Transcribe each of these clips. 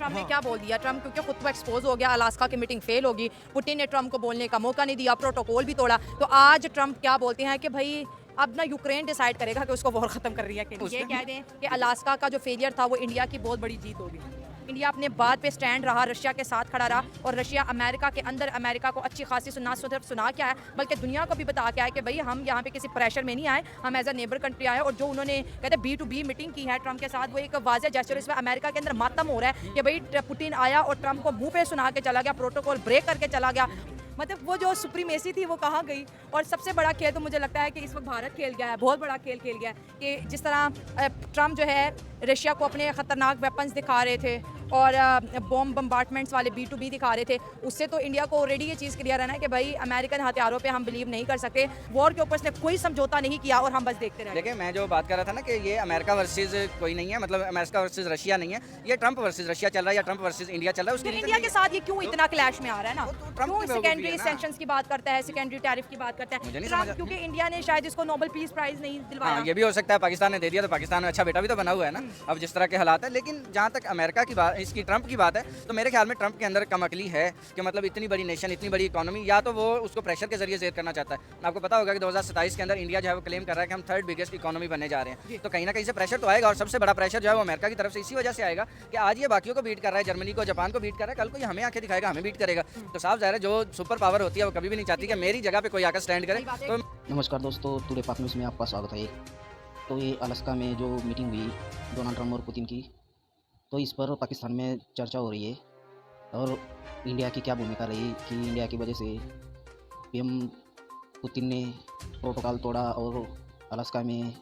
Trump ने क्या बोल दिया? ट्रम्प क्योंकि खुद तो एक्सपोज हो गया, अलास्का की मीटिंग फेल होगी, पुतिन ने ट्रम्प को बोलने का मौका नहीं दिया, प्रोटोकॉल भी तोड़ा। तो आज ट्रम्प क्या बोलते हैं कि भाई अब ना यूक्रेन डिसाइड करेगा कि उसको वॉर खत्म कर रही है कि नहीं। ये कह दें कि अलास्का का जो फेलियर था वो इंडिया की बहुत बड़ी जीत होगी। इंडिया अपने बात पे स्टैंड रहा, रशिया के साथ खड़ा रहा और रशिया अमेरिका के अंदर अमेरिका को अच्छी खासी सुना क्या है, बल्कि दुनिया को भी बता के आए कि भाई हम यहाँ पे किसी प्रेशर में नहीं आए, हम एज अ नेबर कंट्री आए। और जो उन्होंने कहते B2B मीटिंग की है ट्रम्प के साथ, वो एक वाज़ेह जेस्चर, इसमें अमेरिका के अंदर मातम हो रहा है कि भाई पुतिन आया और ट्रम्प को मुंह पे सुना के चला गया, प्रोटोकॉल ब्रेक करके चला गया। मतलब वो जो सुप्रीमेसी थी वो कहाँ गई। और सबसे बड़ा खेल तो मुझे लगता है कि इस वक्त भारत खेल गया है, बहुत बड़ा खेल खेल गया है कि जिस तरह ट्रम्प जो है रशिया को अपने ख़तरनाक वेपन्स दिखा रहे थे और बॉम्ब बम्बार्टमेंट्स वाले B2B दिखा रहे थे, उससे तो इंडिया को ऑलरेडी ये चीज़ क्लियर है कि भाई अमेरिकन हथियारों पे हम बिलीव नहीं कर सकते। वॉर के ऊपर उसने कोई समझौता नहीं किया और हम बस देखते रहे। देखिए, मैं जो बात कर रहा था ना कि ये अमेरिका वर्सेस कोई नहीं है, मतलब अमेरिका वर्सेस रशिया नहीं है, ये ट्रम्प वर्सेस रशिया चल रहा है या ट्रम्प वर्सेस इंडिया चल रहा है। उसके इंडिया के साथ ये क्यों इतना क्लैश में आ रहा है ना? ट्रम्प क्यों सेकेंडरी सैंक्शंस की बात करता है, सेकेंडरी टैरिफ की बात करता है ट्रम्प, क्योंकि इंडिया ने शायद इसको नोबेल पीस प्राइज नहीं दिलवाया। हाँ, ये भी हो सकता है, पाकिस्तान ने दे दिया तो पाकिस्तान में अच्छा बेटा भी तो बना हुआ है ना अब जिस तरह के हालात है। लेकिन जहाँ तक अमेरिका की बात, इसकी ट्रम्प की बात है, तो मेरे ख्याल में ट्रम्प के अंदर कम अकली है कि मतलब इतनी बड़ी नेशन, इतनी बड़ी इकोनॉमी, या तो वो उसको प्रेशर के जरिए जेर करना चाहता है। आपको पता होगा कि 2027 के अंदर इंडिया जो है वो क्लेम कर रहा है कि हम 3rd बिगेस्ट इकोनॉमी बनने जा रहे हैं, तो कहीं ना कहीं से प्रेशर तो आएगा। और सबसे बड़ा प्रेशर जो है वो अमेरिका की तरफ से इसी वजह से आएगा कि आज ये बाकियों को बीट कर रहा है, जर्मनी को, जापान को बीट कर रहा है, कल को ये हमें आंखें दिखाएगा, हमें बीट करेगा। तो साफ जाहिर है जो सुपर पावर होती है वो कभी भी नहीं चाहती कि मेरी जगह पे कोई आकर स्टैंड करे। तो नमस्कार दोस्तों, टुडे पाक न्यूज़ में आपका स्वागत है। तो ये अलास्का में जो मीटिंग हुई डोनाल्ड ट्रम्प और पुतिन की, तो इस पर पाकिस्तान में चर्चा हो रही है और इंडिया की क्या भूमिका रही कि इंडिया की वजह से PM पुतिन ने प्रोटोकॉल तोड़ा और अलास्का में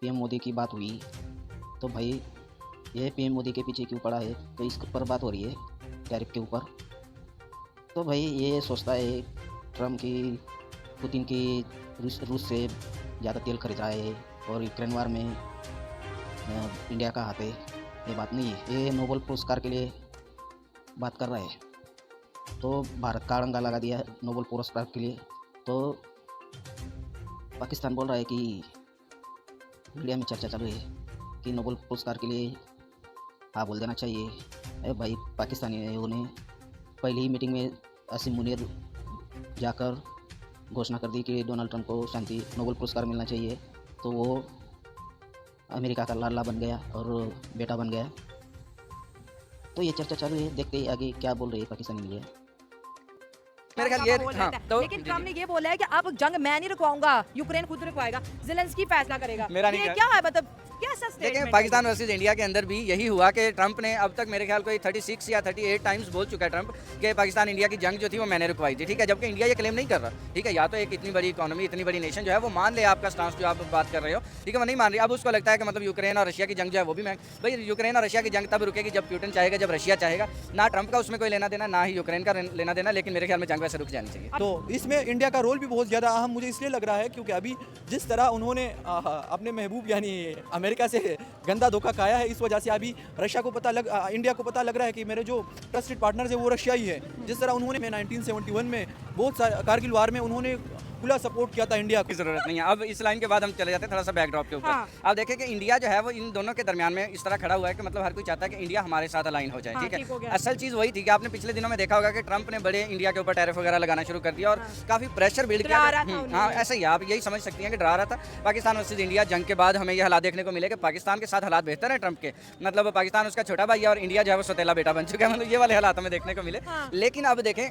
PM मोदी की बात हुई। तो भाई ये PM मोदी के पीछे क्यों पड़ा है, तो इस पर बात हो रही है टैरिफ के ऊपर। तो भाई ये सोचता है ट्रम्प की पुतिन की रूस से ज़्यादा तेल खरीद रहा है और यूक्रेन वार में इंडिया का हाथ है, ये बात नहीं है। ये नोबेल पुरस्कार के लिए बात कर रहा है, तो भारत का अड़ंगा लगा दिया नोबेल पुरस्कार के लिए। तो पाकिस्तान बोल रहा है कि इंडिया में चर्चा चालू है कि नोबेल पुरस्कार के लिए हाँ बोल देना चाहिए। अरे भाई पाकिस्तानियों ने पहली ही मीटिंग में असीम मुनीर जाकर घोषणा कर दी कि डोनाल्ड ट्रम्प को शांति नोबेल पुरस्कार मिलना चाहिए, तो वो अमेरिका का लाडला बन गया और बेटा बन गया। तो ये चर्चा चालू है, देखते हैं आगे क्या बोल रही है पाकिस्तानी मीडिया। मेरे ख्याल ये हाँ, तो लेकिन ट्रम्प ने ये बोला है कि अब जंग मैं नहीं रुकवाऊंगा, यूक्रेन खुद रुकवाएगा, ज़ेलेंस्की फैसला करेगा। मेरा नहीं ये क्या है, मतलब कैसा देखिए, स्टेटमेंट? पाकिस्तान वर्सेस इंडिया के अंदर भी यही हुआ कि ट्रम्प ने अब तक मेरे ख्याल कोई 36 या 38 टाइम्स बोल चुका है ट्रम्प कि पाकिस्तान इंडिया की जंग जो थी वो मैंने रुकवाई थी। ठीक है, जबकि इंडिया ये क्लेम नहीं कर रहा। ठीक है, या तो एक इतनी बड़ी इकोनॉमी, इतनी बड़ी नेशन जो है वो मान ले आपका स्टांस जो आप बात कर रहे हो, ठीक है, वो नहीं मान रही। अब उसको लगता है कि मतलब यूक्रेन और रशिया की जंग जो है वो भी मैं, भाई यूक्रेन और रशिया की जंग तब रुकेगी जब पुतिन चाहेगा, जब रशिया चाहेगा। ना ट्रम्प का उसमें कोई लेना देना, ना ही यूक्रेन का लेना देना, लेकिन मेरे ख्याल में जंग वैसे रुक जानी चाहिए। तो इसमें इंडिया का रोल भी बहुत ज़्यादा अहम मुझे इसलिए लग रहा है क्योंकि अभी जिस तरह उन्होंने अपने महबूब यानी अमेरिका से गंदा धोखा खाया है, इस वजह से अभी रशिया को इंडिया को पता लग रहा है कि मेरे जो ट्रस्टेड पार्टनर्स है वो रशिया ही है। जिस तरह उन्होंने 1971 में बहुत सारे कारगिल वार में उन्होंने खुला सपोर्ट किया था इंडिया की जरूरत नहीं है। अब इस लाइन के बाद हम चले जाते हैं थोड़ा सा बैकड्रॉप के ऊपर। हाँ। अब देखें कि इंडिया जो है वो इन दोनों के दरमियान में इस तरह खड़ा हुआ है कि मतलब हर कोई चाहता है कि इंडिया हमारे साथ अलाइन हो जाए। हाँ, ठीक ठीक हो है, गया। असल चीज़ वही थी कि आपने पिछले दिनों में देखा होगा कि ट्रम्प ने बड़े इंडिया के ऊपर टैरिफ वगैरह लगाना शुरू कर दिया और काफी प्रेशर बिल्ड किया। डरा रहा था हाँ, ऐसे ही आप यही समझ सकती हैं कि डरा रहा था। पाकिस्तान वर्सेज इंडिया जंग के बाद हमें ये हालात देखने को मिले कि पाकिस्तान के साथ हालात बेहतर है ट्रम्प के, मतलब पाकिस्तान उसका छोटा भाई है और इंडिया जो है वो सौतेला बेटा बन चुका है, मतलब ये वाले हालात हमें देखने को मिले। लेकिन अब देखें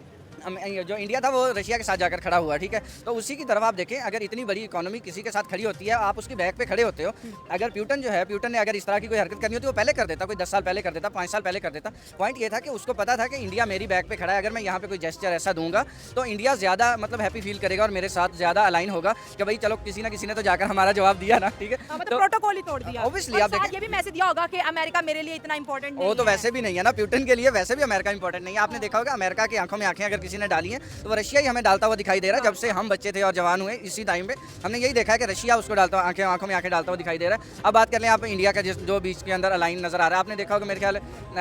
जो इंडिया था वो रशिया के साथ जाकर खड़ा हुआ। ठीक है, तो उसी की तरफ आप देखें, अगर इतनी बड़ी इकोनॉमी किसी के साथ खड़ी होती है, आप उसकी बैक पे खड़े होते हो। अगर पुतिन जो है, पुतिन ने अगर इस तरह की कोई हरकत करनी होती वो पहले कर देता, कोई 10 साल पहले कर देता, 5 साल पहले कर देता। पॉइंट ये था कि उसको पता था कि इंडिया मेरी बैक पे खड़ा है, अगर मैं यहाँ पे कोई जेस्चर ऐसा दूंगा तो इंडिया ज़्यादा मतलब हैप्पी फील करेगा और मेरे साथ ज़्यादा अलाइन होगा कि भाई चलो किसी ना किसी ने तो जाकर हमारा जवाब दिया ना। ठीक है, मतलब प्रोटोकॉल ही तोड़ दिया। ऑब्वियसली आप देखें, ये भी मैसेज दिया होगा कि अमेरिका मेरे लिए इतना इंपॉर्टेंट नहीं वो तो है। वैसे भी नहीं है ना, पुतिन के लिए वैसे भी अमेरिका इंपॉर्टेंट नहीं है। आपने देखा होगा अमेरिका की आंखों में आंखें अगर किसी ने डाली है तो वो रशिया ही हमें डालता हुआ दिखाई दे रहा है। जब से हम बच्चे थे और जवान हुए इसी टाइम पे हमने यही देखा है कि रशिया उसको डालता हुआ आंखों में आंखें डालता हुआ दिखाई दे रहा है। अब बात कर लें आप इंडिया का जो बीच के अंदर अलाइन नजर आ रहा है, आपने देखा होगा मेरे ख्याल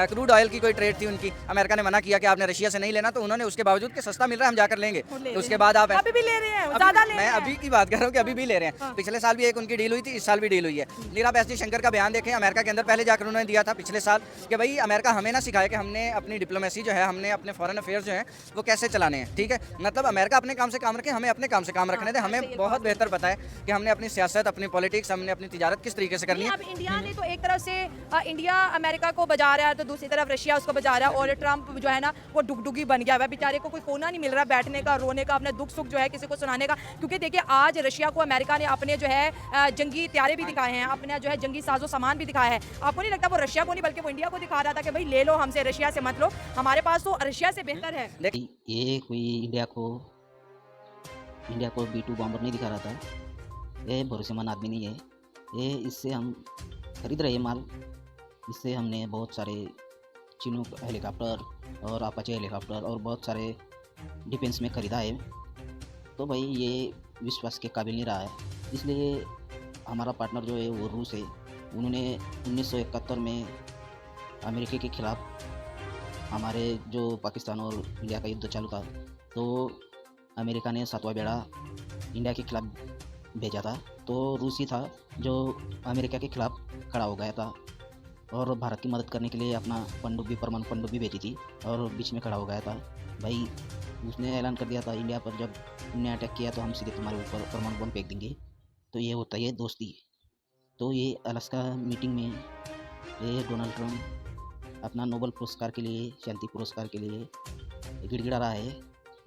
क्रूड ऑयल की कोई ट्रेड थी उनकी, अमेरिका ने मना किया कि आपने रशिया से नहीं लेना, तो उन्होंने उसके बावजूद कि सस्ता मिल रहा है हम जाकर लेंगे, उसके बाद आप अभी भी ले रहे हैं, ज्यादा ले मैं रहे हैं। अभी की बात कर रहा हूँ कि अभी भी ले रहे हैं। पिछले साल भी एक उनकी डील हुई थी, इस साल भी डील हुई है। लेकिन आप एस जयशंकर का बयान देखें अमेरिका के अंदर, पहले जाकर उन्होंने दिया था पिछले साल कि भाई अमेरिका हमें ना सिखाए कि हमने अपनी डिप्लोमेसी जो है, हमने अपने फॉरेन अफेयर्स जो हैं वो कैसे चलाने हैं। ठीक है, मतलब अमेरिका अपने काम से काम रखे, हमें अपने काम से काम रखने दें। हमें बहुत बेहतर पता है कि हमने अपनी सियासत, अपनी पॉलिटिक्स, हमने अपनी तिजारत किस तरीके से करनी है। अब इंडिया ने तो एक तरफ से इंडिया अमेरिका को बजा रहा है तो दूसरी तरफ रशिया उसको बजा रहा है, और ट्रम्प जो है ना वो डुगडुगी बन गया है। बेचारे को कोई कोना नहीं मिल रहा बैठने का, रोने का, अपने दुख सुख जो है किसी को सुनाने का। क्योंकि देखिए आज रशिया को अमेरिका ने अपने जो है जंगी हथियारे भी दिखाए हैं, अपने जो है जंगी साजो सामान भी दिखाया है। आपको नहीं लगता वो रशिया को नहीं बल्कि वो इंडिया को दिखा रहा था कि भाई ले लो हमसे, रशिया से मत लो, हमारे पास तो रशिया से बेहतर है। ये कोई इंडिया को B2 बॉम्बर नहीं दिखा रहा था, ये भरोसेमंद आदमी नहीं है। ये इससे हम खरीद रहे माल, इससे हमने बहुत सारे चिनूक हेलीकॉप्टर और अपाचे हेलीकॉप्टर और बहुत सारे डिफेंस में ख़रीदा है। तो भाई ये विश्वास के काबिल नहीं रहा है, इसलिए हमारा पार्टनर जो है वो रूस है। उन्होंने 1971 में अमेरिका के ख़िलाफ़ हमारे जो पाकिस्तान और इंडिया का युद्ध चालू था, तो अमेरिका ने 7वां बेड़ा इंडिया के खिलाफ़ भेजा था। तो रूस ही था जो अमेरिका के ख़िलाफ़ खड़ा हो गया था और भारत की मदद करने के लिए अपना पनडुब्बी, परमाणु पनडुब्बी भेजी थी और बीच में खड़ा हो गया था। भाई उसने ऐलान कर दिया था इंडिया पर, जब उन्होंने अटैक किया तो हम सीधे तुम्हारे ऊपर परमाणु बम फेंक देंगे। तो ये होता है दोस्ती। तो ये अलास्का मीटिंग में ये डोनाल्ड ट्रम्प अपना नोबेल पुरस्कार के लिए, शांति पुरस्कार के लिए गिड़गिड़ा रहा है,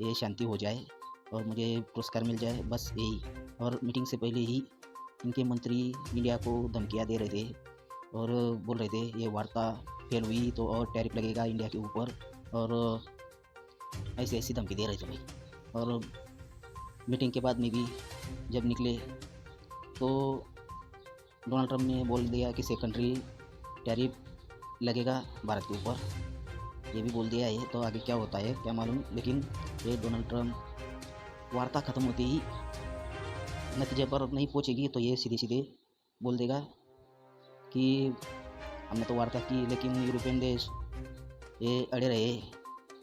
ये शांति हो जाए और मुझे पुरस्कार मिल जाए, बस यही। और मीटिंग से पहले ही इनके मंत्री इंडिया को धमकियाँ दे रहे थे और बोल रहे थे ये वार्ता फेल हुई तो और टैरिफ लगेगा इंडिया के ऊपर, और ऐसी ऐसी धमकी दे रहे थे भाई। और मीटिंग के बाद में भी जब निकले तो डोनाल्ड ट्रम्प ने बोल दिया कि सेकेंडरी टैरिफ लगेगा भारत के ऊपर, ये भी बोल दिया है। तो आगे क्या होता है क्या मालूम, लेकिन ये डोनाल्ड ट्रम्प वार्ता ख़त्म होते ही नतीजे पर नहीं पहुंचेगी तो ये सीधे सीधे बोल देगा कि हमने तो वार्ता की लेकिन यूरोपियन देश ये अड़े रहे,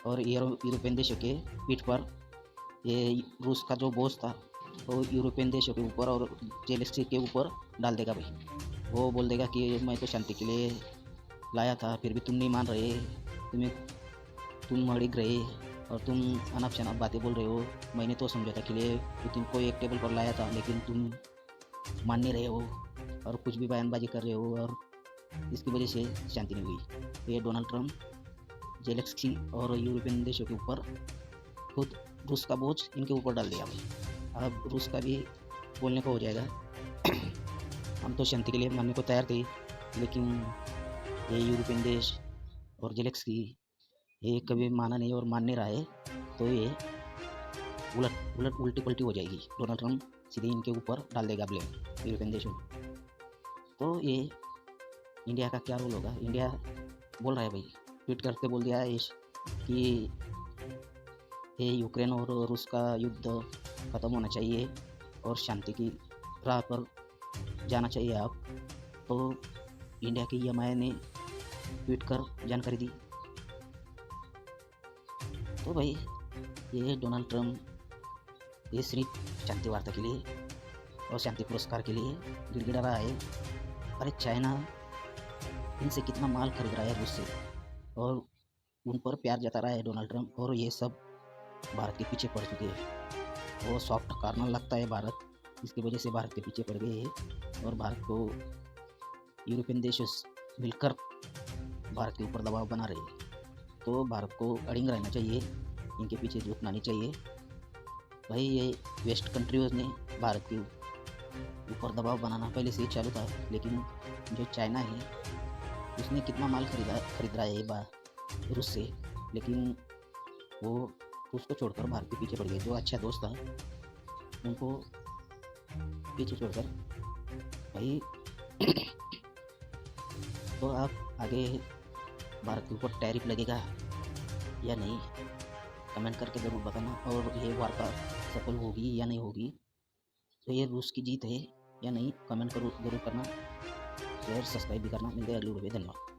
और यूरोपियन देशों के पीठ पर ये रूस का जो बोझ था वो यूरोपियन देशों के ऊपर और जेलेंस्की के ऊपर डाल देगा भाई। वो बोल देगा कि मैं तो शांति के लिए लाया था, फिर भी तुम नहीं मान रहे, तुम अड़िग रहे और तुम अनाप शनाप बातें बोल रहे हो। मैंने तो समझौता के लिए तुमको एक टेबल पर लाया था लेकिन तुम मान नहीं रहे हो और कुछ भी बयानबाजी कर रहे हो, और इसकी वजह से शांति नहीं हुई। ये डोनाल्ड ट्रम्प जेलेंस्की और यूरोपियन देशों के ऊपर खुद रूस का बोझ इनके ऊपर डाल दिया भाई। अब रूस का भी बोलने को हो जाएगा हम तो शांति के लिए मानने को तैयार थे, लेकिन ये यूरोपियन देश और जेलेंस्की ये कभी माना नहीं और मान नहीं रहा है, तो ये उल्टी पलटी हो जाएगी। डोनाल्ड ट्रम्प सीधे इनके ऊपर डाल देगा ब्लेम यूरोपियन देशों में। तो ये इंडिया का क्या रोल होगा। इंडिया बोल रहा है भाई, ट्वीट करके बोल दिया है कि ये यूक्रेन और रूस का युद्ध ख़त्म होना चाहिए और शांति की राह पर जाना चाहिए आप। तो इंडिया की EMI ने ट्वीट कर जानकारी दी। तो भाई ये डोनाल्ड ट्रम्प ये सिर्फ शांति वार्ता के लिए और शांति पुरस्कार के लिए गिड़गिड़ा रहा है। अरे चाइना इनसे कितना माल खरीद रहा है रूस से, और उन पर प्यार जता रहा है डोनाल्ड ट्रम्प, और ये सब भारत के पीछे पड़ चुके हैं। वो सॉफ्ट कार्नर लगता है भारत, इसकी वजह से भारत के पीछे पड़ गए हैं और भारत को यूरोपियन देश मिलकर भारत के ऊपर दबाव बना रहे हैं। तो भारत को अड़िंग रहना चाहिए, इनके पीछे झुकना नहीं चाहिए भाई। ये वेस्ट कंट्रीज ने भारत के ऊपर दबाव बनाना पहले से ही चालू था, लेकिन जो चाइना है उसने कितना माल खरीद रहा है ये बार रूस से, लेकिन वो उसको छोड़कर भारत के पीछे पड़ गए। जो अच्छा दोस्त था उनको पीछे छोड़कर भाई। तो आप आगे भारत के ऊपर टैरिफ लगेगा या नहीं, कमेंट करके ज़रूर बताना। और ये वार्ता सफल होगी या नहीं होगी, तो ये रूस की जीत है या नहीं, कमेंट करो ज़रूर करना। शेयर सब्सक्राइब भी करना। मिलते हैं अगली वीडियो में। धन्यवाद।